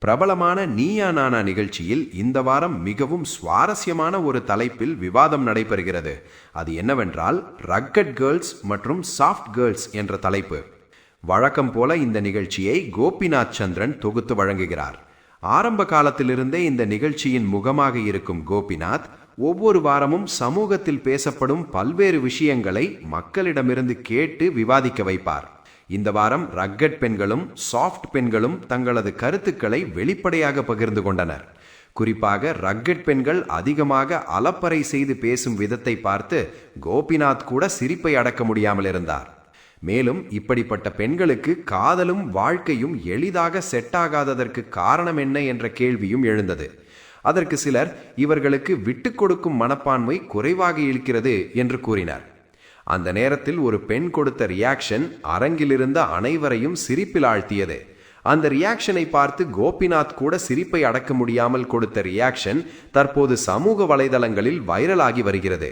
பிரபலமான நீயா நானா நிகழ்ச்சியில் இந்த வாரம் மிகவும் சுவாரஸ்யமான ஒரு தலைப்பில் விவாதம் நடைபெறுகிறது. அது என்னவென்றால் ரக்கட் கேர்ள்ஸ் மற்றும் சாஃப்ட் கேர்ள்ஸ் என்ற தலைப்பு. வழக்கம் போல இந்த நிகழ்ச்சியை கோபிநாத் சந்திரன் தொகுத்து வழங்குகிறார். ஆரம்ப காலத்திலிருந்தே இந்த நிகழ்ச்சியின் முகமாக இருக்கும் கோபிநாத் ஒவ்வொரு வாரமும் சமூகத்தில் பேசப்படும் பல்வேறு விஷயங்களை மக்களிடமிருந்து கேட்டு விவாதிக்க வைப்பார். இந்த வாரம் ரக்கட் பெண்களும் சாஃப்ட் பெண்களும் தங்களது கருத்துக்களை வெளிப்படையாக பகிர்ந்து கொண்டனர். குறிப்பாக ரக்கட் பெண்கள் அதிகமாக அலப்பறை செய்து பேசும் விதத்தை பார்த்து கோபிநாத் கூட சிரிப்பை அடக்க முடியாமல் இருந்தார். மேலும் இப்படிப்பட்ட பெண்களுக்கு காதலும் வாழ்க்கையும் எளிதாக செட் ஆகாததற்கு காரணம் என்ன என்ற கேள்வியும் எழுந்தது. அதற்கு சிலர் இவர்களுக்கு விட்டு கொடுக்கும் மனப்பான்மை குறைவாக இருக்கிறது என்று கூறினார். அந்த நேரத்தில் ஒரு பெண் கொடுத்த ரியாக்ஷன் அரங்கிலிருந்த அனைவரையும் சிரிப்பில் ஆழ்த்தியது. அந்த ரியாக்ஷனை பார்த்து கோபிநாத் கூட சிரிப்பை அடக்க முடியாமல் கொடுத்த ரியாக்ஷன் தற்போது சமூக வலைதளங்களில் வைரலாகி வருகிறது.